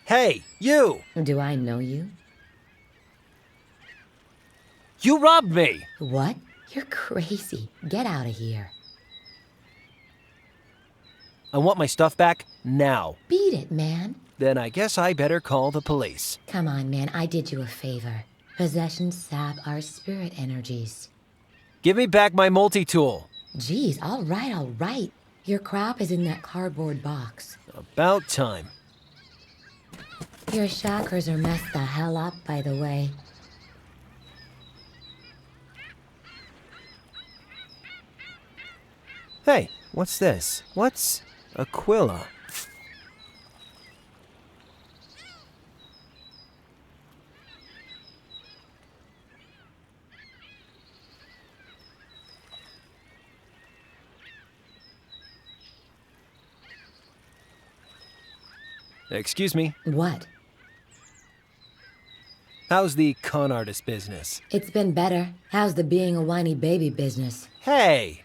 Hey, you! Do I know you? You robbed me! What? You're crazy. Get out of here. I want my stuff back now. Beat it, man. Then I guess I better call the police. Come on, man. I did you a favor. Possessions sap our spirit energies. Give me back my multi-tool. Geez, all right. Your crap is in that cardboard box. About time. Your chakras are messed the hell up, by the way. Hey, what's this? What's Aquila? Excuse me. What? How's the con artist business? It's been better. How's the being a whiny baby business? Hey!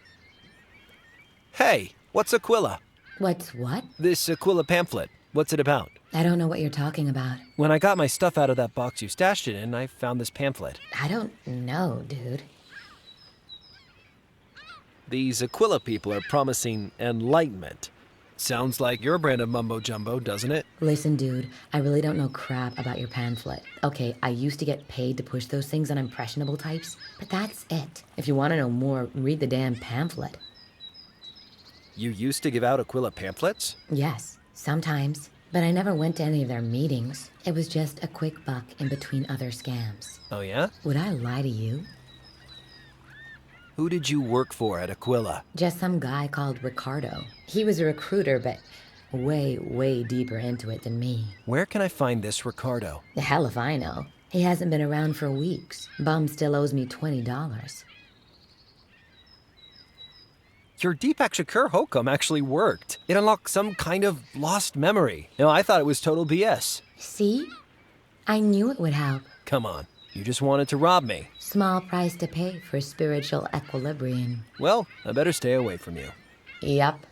Hey, what's Aquila? What's what? This Aquila pamphlet. What's it about? I don't know what you're talking about. When I got my stuff out of that box you stashed it in, I found this pamphlet. I don't know, dude. These Aquila people are promising enlightenment. Sounds like your brand of mumbo-jumbo, doesn't it? Listen, dude, I really don't know crap about your pamphlet. Okay, I used to get paid to push those things on impressionable types, but that's it. If you want to know more, read the damn pamphlet. You used to give out Aquila pamphlets? Yes, sometimes. But I never went to any of their meetings. It was just a quick buck in between other scams. Oh yeah? Would I lie to you? Who did you work for at Aquila? Just some guy called Ricardo. He was a recruiter, but way deeper into it than me. Where can I find this Ricardo? The hell if I know. He hasn't been around for weeks. Bum still owes me $20. Your Deepak Shakur hokum actually worked. It unlocked some kind of lost memory. I thought it was total BS. See? I knew it would help. Come on, you just wanted to rob me. Small price to pay for spiritual equilibrium. Well, I better stay away from you. Yup.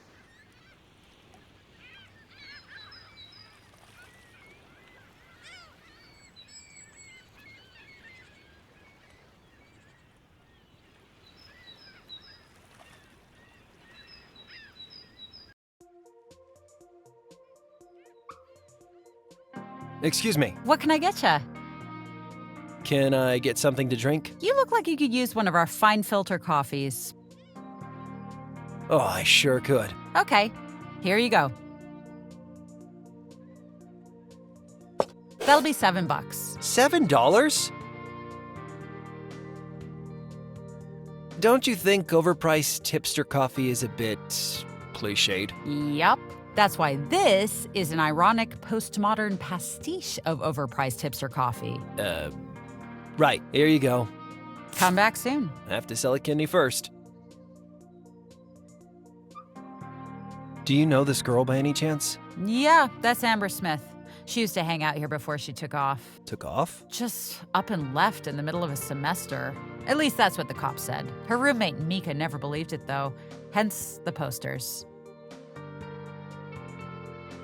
Excuse me, What can I get ya? can I get something to drink? You look like you could use one of our fine filter coffees. Oh, I sure could. Okay, here you go. That'll be $7. $7? Don't you think overpriced tipster coffee is a bit cliched? Yup. That's why this is an ironic postmodern pastiche of overpriced hipster coffee. Right, here you go. Come back soon. I have to sell a kidney first. Do you know this girl by any chance? Yeah, that's Amber Smith. She used to hang out here before she took off. Took off? Just up and left in the middle of a semester. At least that's what the cops said. Her roommate Mika never believed it though, hence the posters.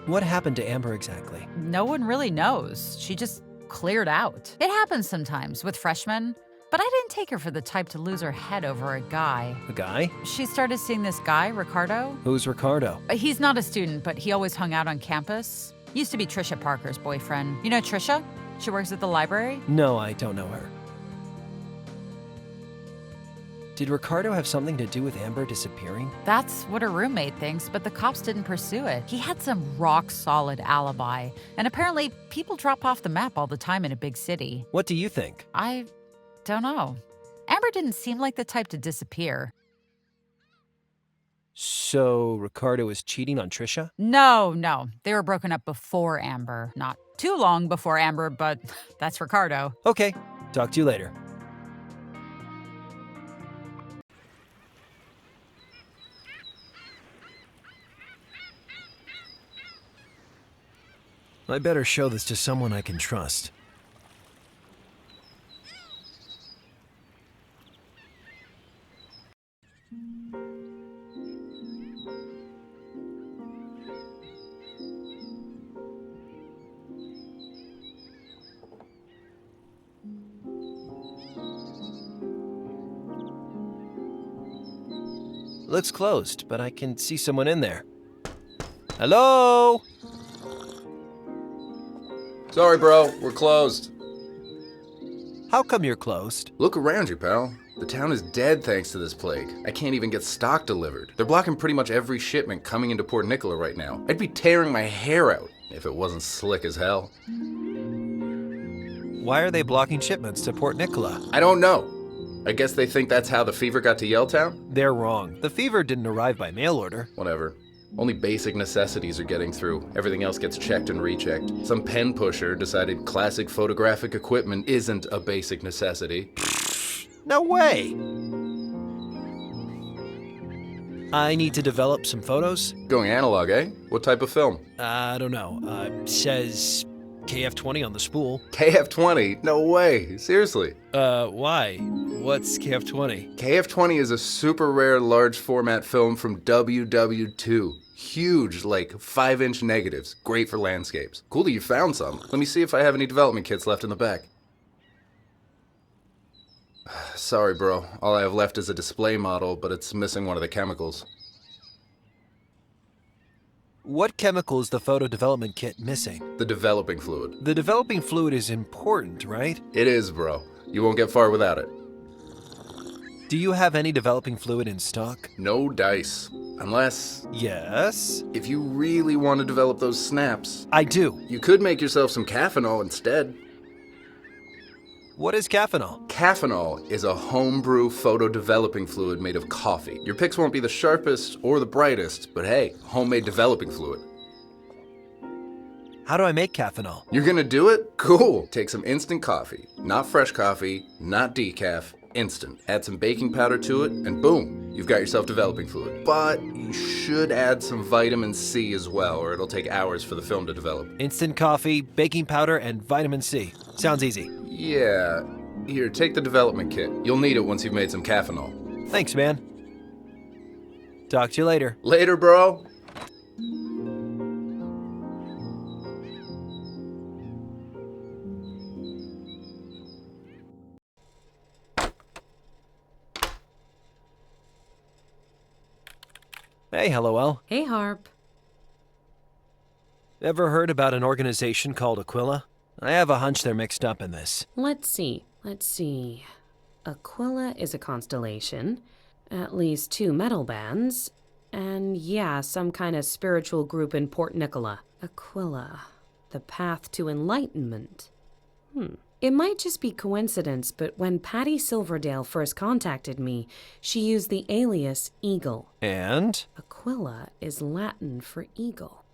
What happened to Amber exactly? No one really knows. She just cleared out. It happens sometimes with freshmen, but I didn't take her for the type to lose her head over a guy. A guy? She started seeing this guy, Ricardo. Who's Ricardo? He's not a student, but he always hung out on campus. Used to be Trisha Parker's boyfriend. You know Trisha? She works at the library. No, I don't know her. Did Ricardo have something to do with Amber disappearing? That's what her roommate thinks, but the cops didn't pursue it. He had some rock-solid alibi, and apparently people drop off the map all the time in a big city. What do you think? I don't know. Amber didn't seem like the type to disappear. So Ricardo is cheating on Trisha? No. They were broken up before Amber. Not too long before Amber, but that's Ricardo. Okay, talk to you later. I better show this to someone I can trust. Looks closed, but I can see someone in there. Hello? Sorry, bro. We're closed. How come you're closed? Look around you, pal. The town is dead thanks to this plague. I can't even get stock delivered. They're blocking pretty much every shipment coming into Port Nicola right now. I'd be tearing my hair out if it wasn't slick as hell. Why are they blocking shipments to Port Nicola? I don't know. I guess they think that's how the fever got to Yelltown? They're wrong. The fever didn't arrive by mail order. Whatever. Only basic necessities are getting through. Everything else gets checked and rechecked. Some pen pusher decided classic photographic equipment isn't a basic necessity. No way! I need to develop some photos. Going analog, eh? What type of film? I don't know. Says KF20 on the spool. KF20? No way. Seriously. Why? What's KF20? KF20 is a super rare large format film from WW2. Huge, like 5-inch negatives. Great for landscapes. Cool that you found some. Let me see if I have any development kits left in the back. Sorry, bro. All I have left is a display model, but it's missing one of the chemicals. What chemical is the photo development kit missing? The developing fluid. The developing fluid is important, right? It is, bro. You won't get far without it. Do you have any developing fluid in stock? No dice. Unless, Yes? if you really want to develop those snaps, I do. you could make yourself some caffeinol instead. What is caffeinol? Caffeinol is a homebrew photo developing fluid made of coffee. Your pics won't be the sharpest or the brightest, but hey, homemade developing fluid. How do I make caffeinol? You're gonna do it? Cool. Take some instant coffee. Not fresh coffee, not decaf, instant. Add some baking powder to it, and boom, you've got yourself developing fluid. But you should add some vitamin C as well, or it'll take hours for the film to develop. Instant coffee, baking powder, and vitamin C. Sounds easy. Yeah. Here, take the development kit. You'll need it once you've made some caffeinol. Thanks, man. Talk to you later. Later, bro. Hey, LOL. Hey, Harp. Ever heard about an organization called Aquila? I have a hunch they're mixed up in this. Let's see. Aquila is a constellation, at least 2 metal bands, and yeah, some kind of spiritual group in Port Nicola. Aquila, the path to enlightenment. It might just be coincidence, but when Patty Silverdale first contacted me, she used the alias Eagle. And? Aquila is Latin for eagle.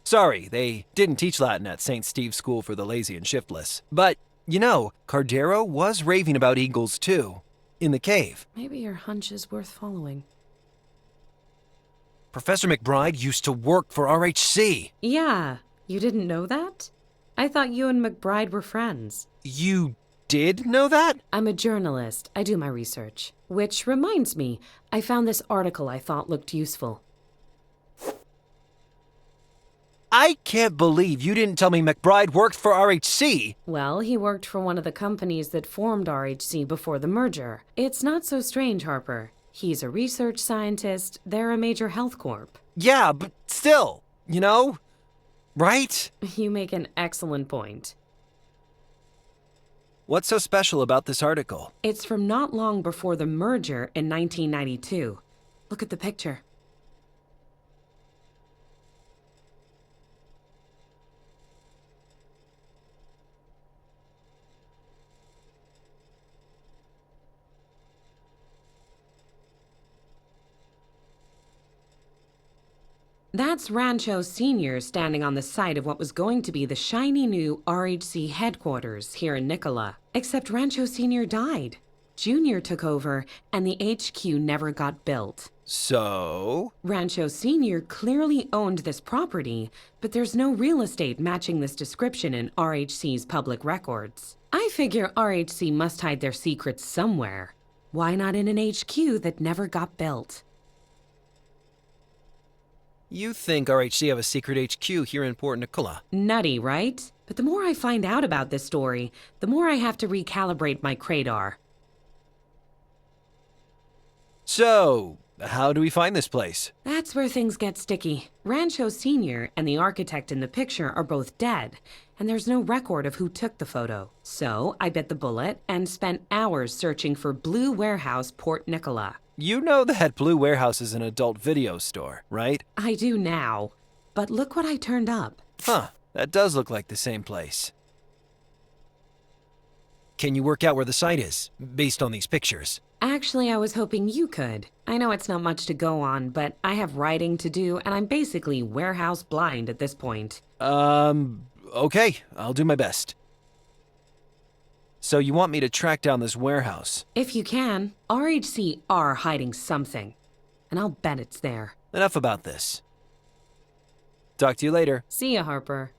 Sorry, they didn't teach Latin at St. Steve's School for the Lazy and Shiftless. But, you know, Cardero was raving about eagles too, in the cave. Maybe your hunch is worth following. Professor McBride used to work for RHC. Yeah, you didn't know that? I thought you and McBride were friends. You did know that? I'm a journalist. I do my research. Which reminds me, I found this article I thought looked useful. I can't believe you didn't tell me McBride worked for RHC. Well, he worked for one of the companies that formed RHC before the merger. It's not so strange, Harper. He's a research scientist. They're a major health corp. Yeah, but still, you know, right? You make an excellent point. What's so special about this article? It's from not long before the merger in 1992. Look at the picture. That's Rancho Sr. standing on the site of what was going to be the shiny new RHC headquarters here in Nicola. Except Rancho Sr. died. Junior took over, and the HQ never got built. So? Rancho Sr. clearly owned this property, but there's no real estate matching this description in RHC's public records. I figure RHC must hide their secrets somewhere. Why not in an HQ that never got built? You think RHC have a secret HQ here in Port Nicola? Nutty, right? But the more I find out about this story, the more I have to recalibrate my radar. So, how do we find this place? That's where things get sticky. Rancho Sr. and the architect in the picture are both dead, and there's no record of who took the photo. So I bit the bullet and spent hours searching for Blue Warehouse, Port Nicola. You know that Blue Warehouse is an adult video store, right? I do now, but look what I turned up. Huh, that does look like the same place. Can you work out where the site is, based on these pictures? Actually, I was hoping you could. I know it's not much to go on, but I have writing to do, and I'm basically warehouse blind at this point. Okay, I'll do my best. So you want me to track down this warehouse? If you can, RHC are hiding something, and I'll bet it's there. Enough about this. Talk to you later. See ya, Harper.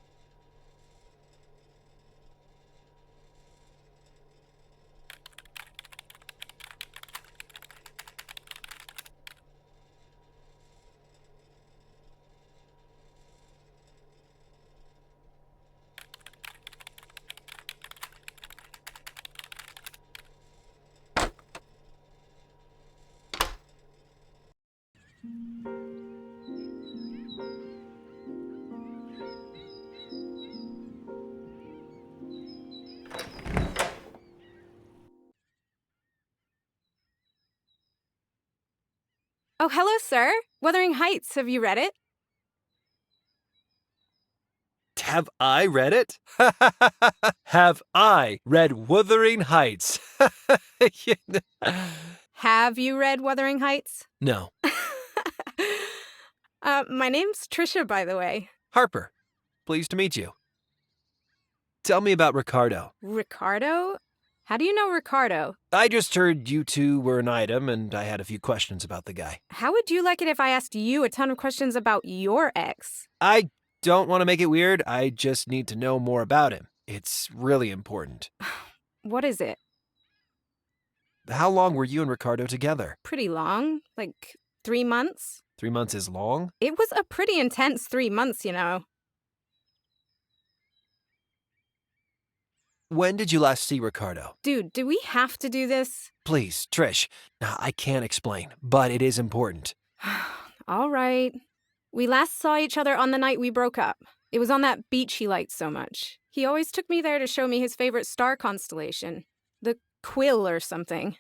Oh, hello, sir. Wuthering Heights, have you read it? Have I read it? Have I read Wuthering Heights? Have you read Wuthering Heights? No. My name's Trisha, by the way. Harper, pleased to meet you. Tell me about Ricardo. Ricardo? How do you know Ricardo? I just heard you two were an item, and I had a few questions about the guy. How would you like it if I asked you a ton of questions about your ex? I don't want to make it weird. I just need to know more about him. It's really important. What is it? How long were you and Ricardo together? Pretty long. Like 3 months? 3 months is long? It was a pretty intense 3 months, you know. When did you last see Ricardo? Dude, do we have to do this? Please, Trish. I can't explain, but it is important. All right. We last saw each other on the night we broke up. It was on that beach he liked so much. He always took me there to show me his favorite star constellation. The Quill or something.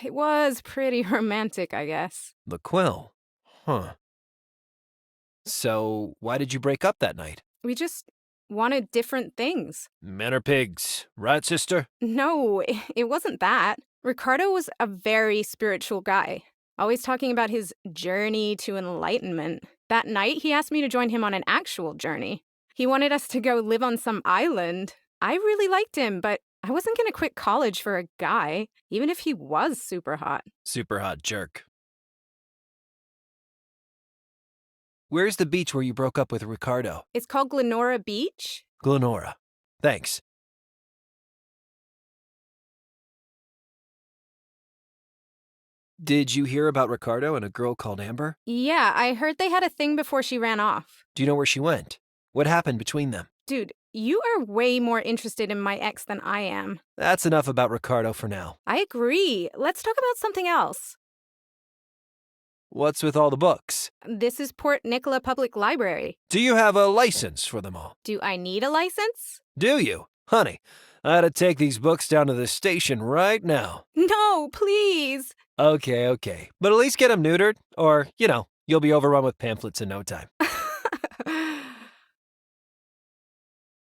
It was pretty romantic, I guess. The Quill? Huh. So, why did you break up that night? We just wanted different things. Men are pigs, right, sister? No, it wasn't that. Ricardo was a very spiritual guy, always talking about his journey to enlightenment. That night, he asked me to join him on an actual journey. He wanted us to go live on some island. I really liked him, but I wasn't going to quit college for a guy, even if he was super hot. Super hot jerk. Where's the beach where you broke up with Ricardo? It's called Glenora Beach. Glenora. Thanks. Did you hear about Ricardo and a girl called Amber? Yeah, I heard they had a thing before she ran off. Do you know where she went? What happened between them? Dude, you are way more interested in my ex than I am. That's enough about Ricardo for now. I agree. Let's talk about something else. What's with all the books? This is Port Nicola Public Library. Do you have a license for them all? Do I need a license? Do you? Honey, I ought to take these books down to the station right now. No, please. Okay. But at least get them neutered, or, you'll be overrun with pamphlets in no time.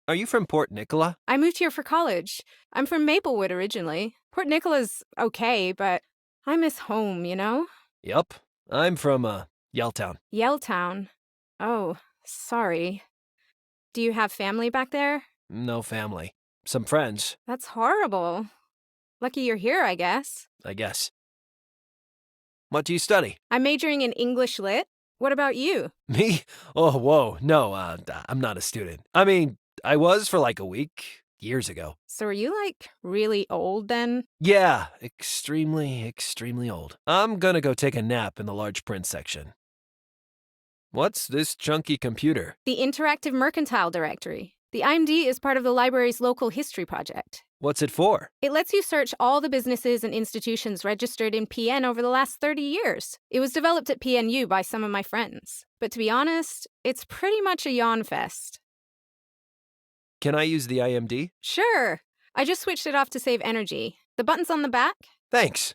Are you from Port Nicola? I moved here for college. I'm from Maplewood originally. Port Nicola's okay, but I miss home, you know? Yup. I'm from, Yelltown. Yelltown. Oh, sorry. Do you have family back there? No family. Some friends, That's horrible. Lucky you're here, I guess. I guess. What do you study? I'm majoring in English Lit. What about you? Me? Oh, whoa. No, I'm not a student. I mean, I was for like a week, years ago. So are you, really old then? Yeah, extremely old. I'm gonna go take a nap in the large print section. What's this chunky computer? The Interactive Mercantile Directory. The IMD is part of the library's local history project. What's it for? It lets you search all the businesses and institutions registered in PN over the last 30 years. It was developed at PNU by some of my friends. But to be honest, it's pretty much a yawn fest. Can I use the IMD? Sure. I just switched it off to save energy. The button's on the back. Thanks.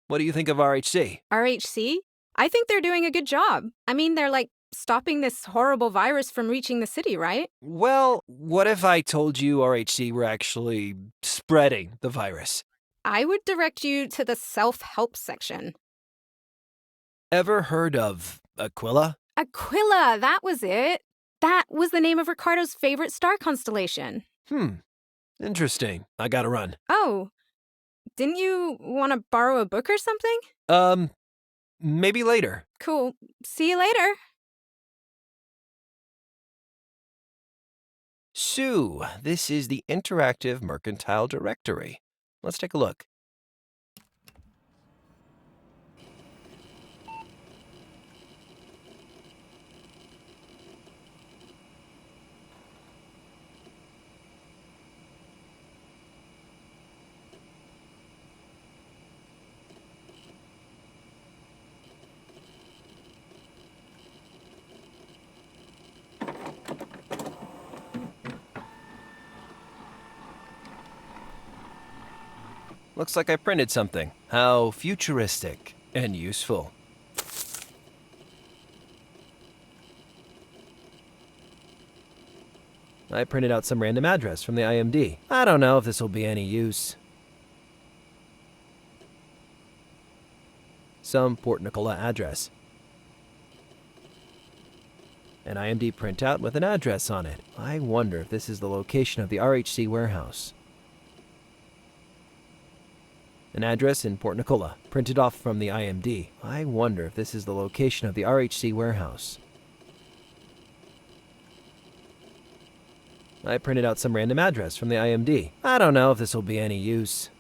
What do you think of RHC? RHC? I think they're doing a good job. I mean, they're like stopping this horrible virus from reaching the city, right? Well, what if I told you RHC were actually spreading the virus? I would direct you to the self-help section. Ever heard of Aquila? Aquila, that was it. That was the name of Ricardo's favorite star constellation. Interesting. I gotta run. Oh, didn't you want to borrow a book or something? Maybe later. Cool. See you later. Sue, this is the Interactive Mercantile Directory. Let's take a look. Looks like I printed something. How futuristic and useful. I printed out some random address from the IMD. I don't know if this will be any use. Some Port Nicola address. An IMD printout with an address on it. I wonder if this is the location of the RHC warehouse. An address in Port Nicola, printed off from the IMD. I wonder if this is the location of the RHC warehouse. I printed out some random address from the IMD. I don't know if this will be any use.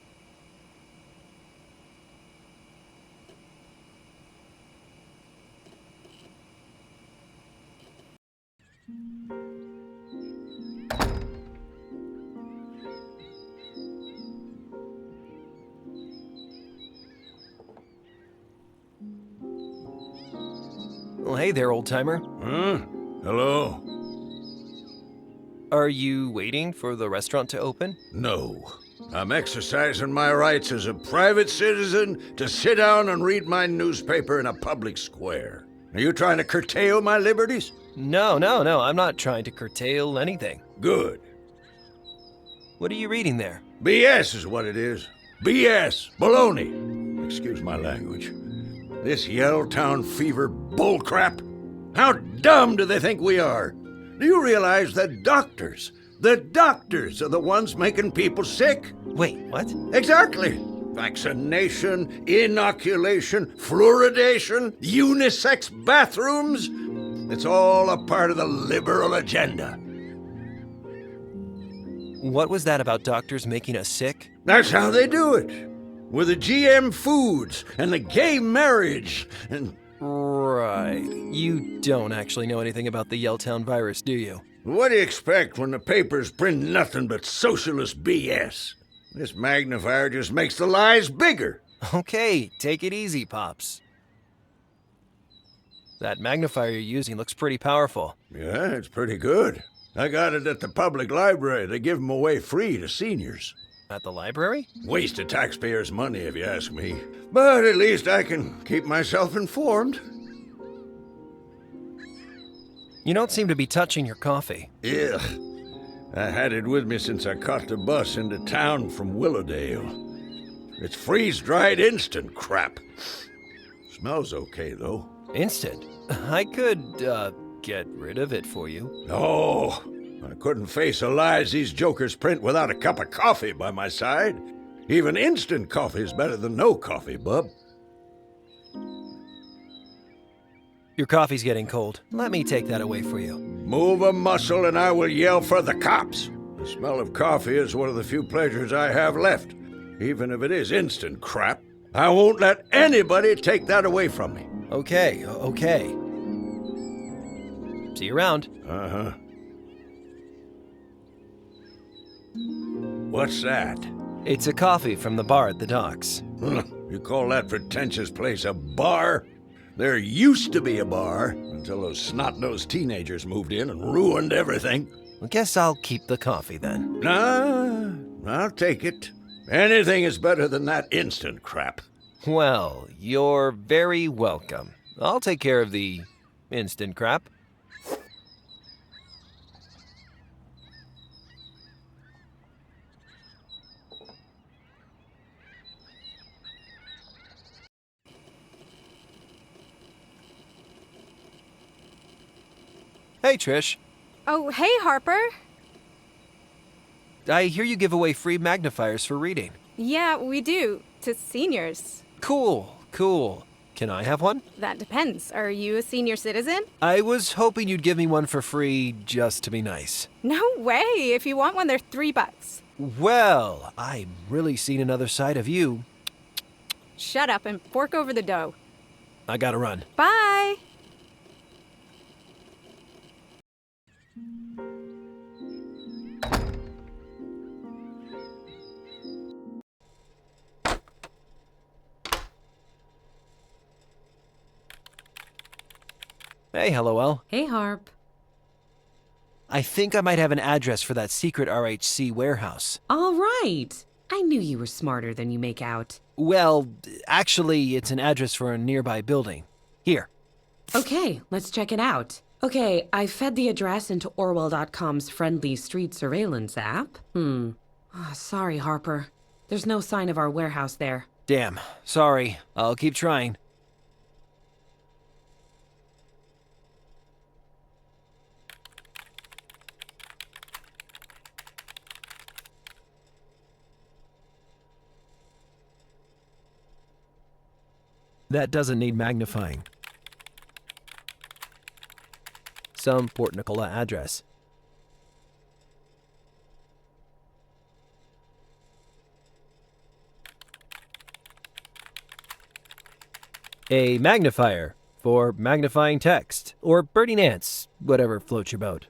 Well, hey there, old-timer. Hello? Are you waiting for the restaurant to open? No. I'm exercising my rights as a private citizen to sit down and read my newspaper in a public square. Are you trying to curtail my liberties? No. I'm not trying to curtail anything. Good. What are you reading there? BS is what it is. BS. Baloney. Excuse my language. This Yellowtown fever bullcrap. How dumb do they think we are? Do you realize that the doctors are the ones making people sick? Wait, what? Exactly. Vaccination, inoculation, fluoridation, unisex bathrooms. It's all a part of the liberal agenda. What was that about doctors making us sick? That's how they do it. With the GM foods and the gay marriage and... Right. You don't actually know anything about the Yellowtown virus, do you? What do you expect when the papers print nothing but socialist BS? This magnifier just makes the lies bigger. Okay, take it easy, Pops. That magnifier you're using looks pretty powerful. Yeah, it's pretty good. I got it at the public library. They give them away free to seniors. At the library? Waste of taxpayers' money, if you ask me. But at least I can keep myself informed. You don't seem to be touching your coffee. Ugh. I had it with me since I caught the bus into town from Willowdale. It's freeze-dried instant crap. Smells okay, though. Instant? I could, get rid of it for you. Oh, I couldn't face the lies these jokers print without a cup of coffee by my side. Even instant coffee is better than no coffee, bub. Your coffee's getting cold. Let me take that away for you. Move a muscle and I will yell for the cops. The smell of coffee is one of the few pleasures I have left. Even if it is instant crap, I won't let anybody take that away from me. Okay. See you around. Uh-huh. What's that? It's a coffee from the bar at the docks. You call that pretentious place a bar? There used to be a bar until those snot-nosed teenagers moved in and ruined everything. I guess I'll keep the coffee then. Nah, I'll take it. Anything is better than that instant crap. Well, you're very welcome. I'll take care of the instant crap. Hey, Trish. Oh, hey, Harper. I hear you give away free magnifiers for reading. Yeah, we do. To seniors. Cool. Can I have one? That depends. Are you a senior citizen? I was hoping you'd give me one for free just to be nice. No way. If you want one, they're $3. Well, I've really seen another side of you. Shut up and fork over the dough. I gotta run. Bye. Hey, LOL. Hey, Harp. I think I might have an address for that secret RHC warehouse. All right. I knew you were smarter than you make out. Well, actually, it's an address for a nearby building. Here. Okay, let's check it out. Okay, I fed the address into Orwell.com's friendly street surveillance app. Sorry, Harper. There's no sign of our warehouse there. Damn. Sorry. I'll keep trying. That doesn't need magnifying. Some Port Nicola address. A magnifier for magnifying text, or birding ants, whatever floats your boat.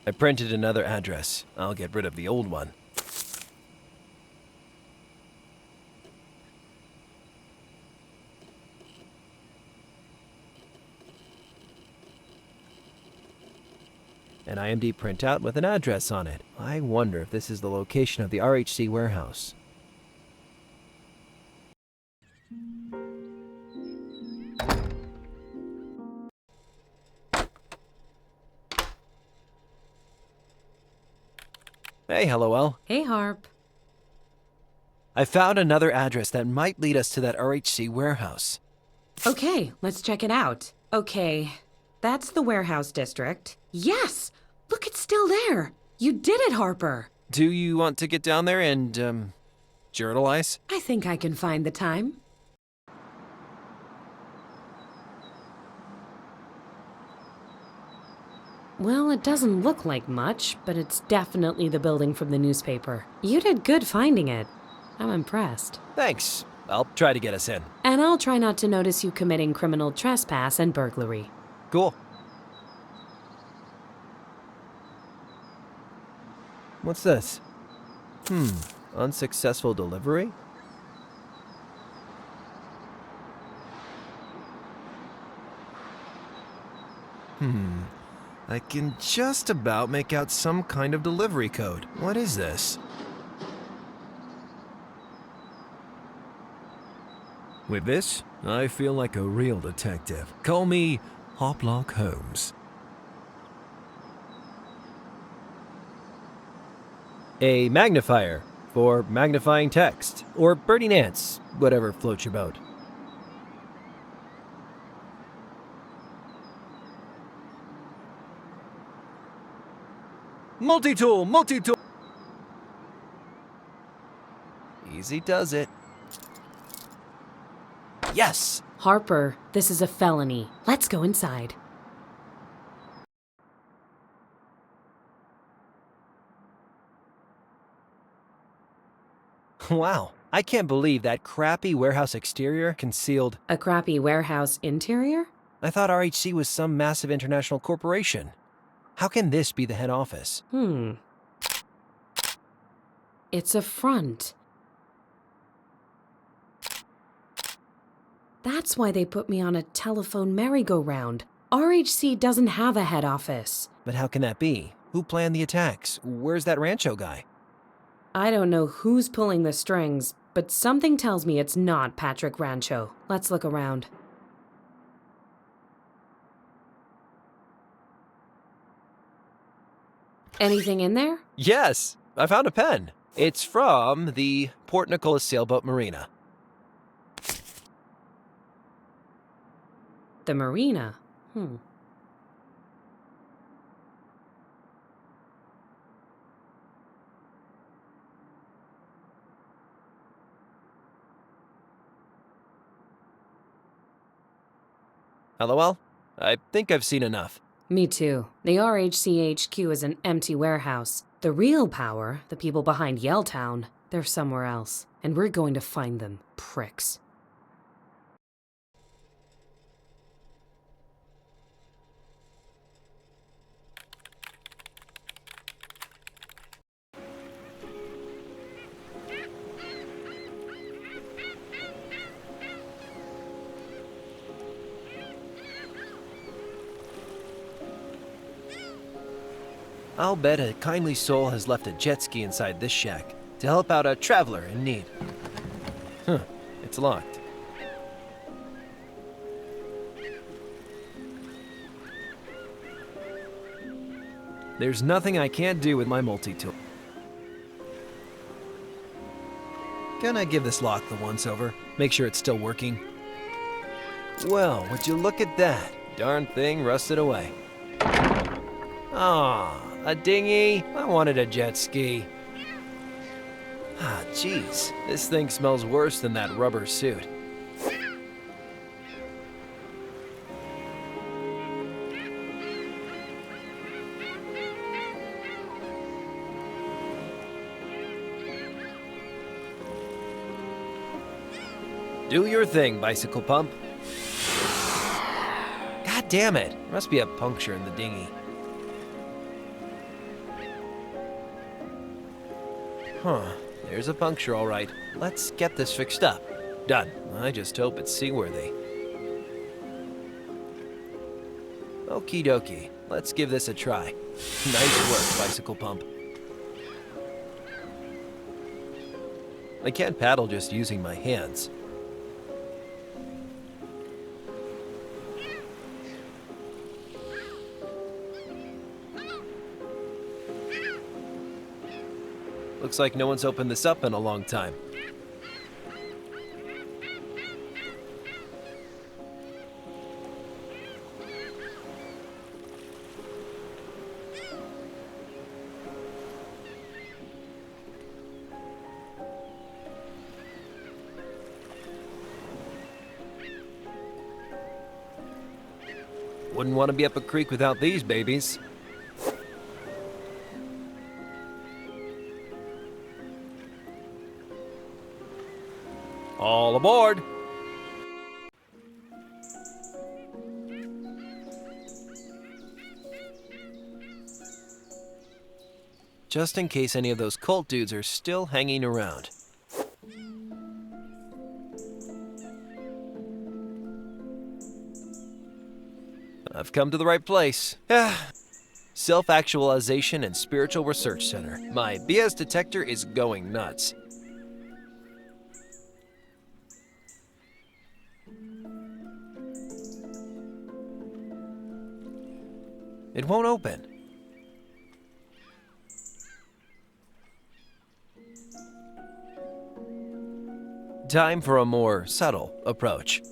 I printed another address. I'll get rid of the old one. An IMD printout with an address on it. I wonder if this is the location of the RHC warehouse. Hey, LOL. Hey, Harp. I found another address that might lead us to that RHC warehouse. Okay, let's check it out. Okay, that's the warehouse district. Yes! Look, it's still there. You did it, Harper. Do you want to get down there and, journalize? I think I can find the time. Well, it doesn't look like much, but it's definitely the building from the newspaper. You did good finding it. I'm impressed. Thanks. I'll try to get us in. And I'll try not to notice you committing criminal trespass and burglary. Cool. What's this? Unsuccessful delivery? I can just about make out some kind of delivery code. What is this? With this, I feel like a real detective. Call me Hoplock Holmes. A magnifier for magnifying text, or birding ants, whatever floats your boat. Multi-tool! Multi-tool! Easy does it. Yes! Harper, this is a felony. Let's go inside. Wow, I can't believe that crappy warehouse exterior concealed. A crappy warehouse interior? I thought RHC was some massive international corporation. How can this be the head office? It's a front. That's why they put me on a telephone merry-go-round. RHC doesn't have a head office. But how can that be? Who planned the attacks? Where's that Rancho guy? I don't know who's pulling the strings, but something tells me it's not Patrick Rancho. Let's look around. Anything in there? Yes, I found a pen. It's from the Port Nicholas Sailboat Marina. The marina. LOL? I think I've seen enough. Me too. The RHCHQ is an empty warehouse. The real power, the people behind Yelltown, they're somewhere else. And we're going to find them, pricks. I'll bet a kindly soul has left a jet ski inside this shack to help out a traveler in need. It's locked. There's nothing I can't do with my multi-tool. Gonna give this lock the once-over, make sure it's still working. Well, would you look at that? Darn thing rusted away. Ah, a dinghy? I wanted a jet ski. Ah, jeez. This thing smells worse than that rubber suit. Do your thing, bicycle pump. God damn it. There must be a puncture in the dinghy. Huh. There's a puncture, all right. Let's get this fixed up. Done. I just hope it's seaworthy. Okie dokie. Let's give this a try. Nice work, bicycle pump. I can't paddle just using my hands. Looks like no one's opened this up in a long time. Wouldn't want to be up a creek without these babies. All aboard! Just in case any of those cult dudes are still hanging around. I've come to the right place. Self-Actualization and Spiritual Research Center. My BS detector is going nuts. It won't open. Time for a more subtle approach.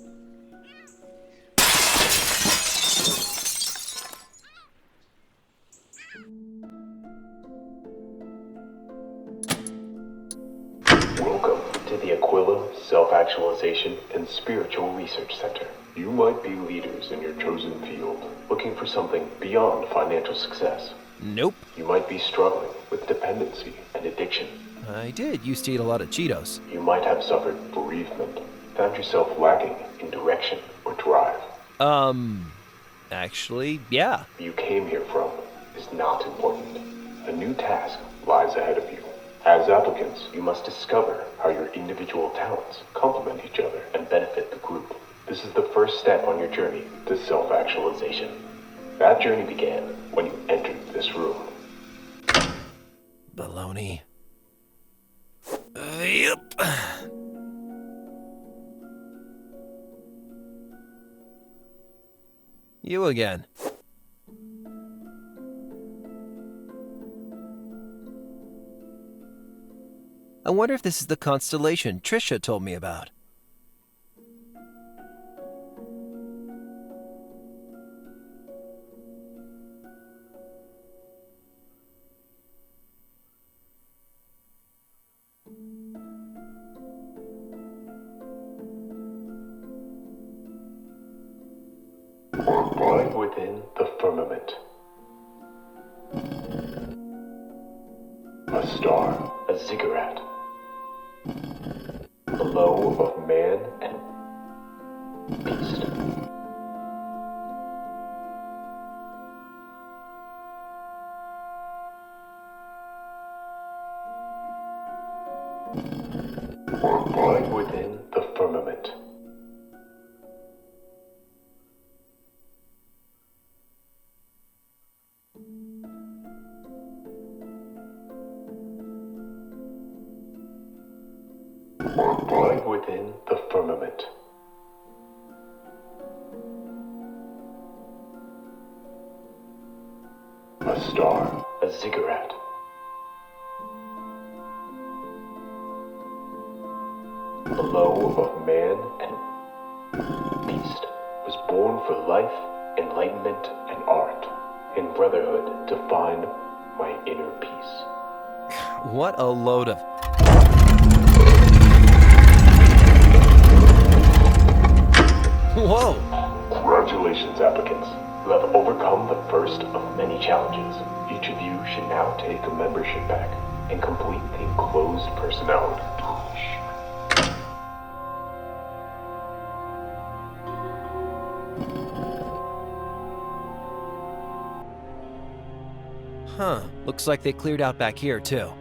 Welcome to the Aquila Self-Actualization and Spiritual Research Center. You might be leaders in your chosen field, looking for something beyond financial success. Nope. You might be struggling with dependency and addiction. I did used to eat a lot of Cheetos. You might have suffered bereavement, found yourself lacking in direction or drive. Actually, yeah. Where you came here from is not important. A new task lies ahead of you. As applicants, you must discover how your individual talents complement each other and benefit the group. This is the first step on your journey to self-actualization. That journey began when you entered this room. Baloney. Yep. You again. I wonder if this is the constellation Trisha told me about. Lying within the firmament. A star, a ziggurat. Below of man and beast. Lying within the firmament. Lying within the firmament. A star, a ziggurat. Below of man and beast was born for life, enlightenment, and art. In brotherhood to find my inner peace. What a load of... Whoa! Congratulations, applicants. You have overcome the first of many challenges. Each of you should now take a membership pack and complete the enclosed personality. Huh. Looks like they cleared out back here, too.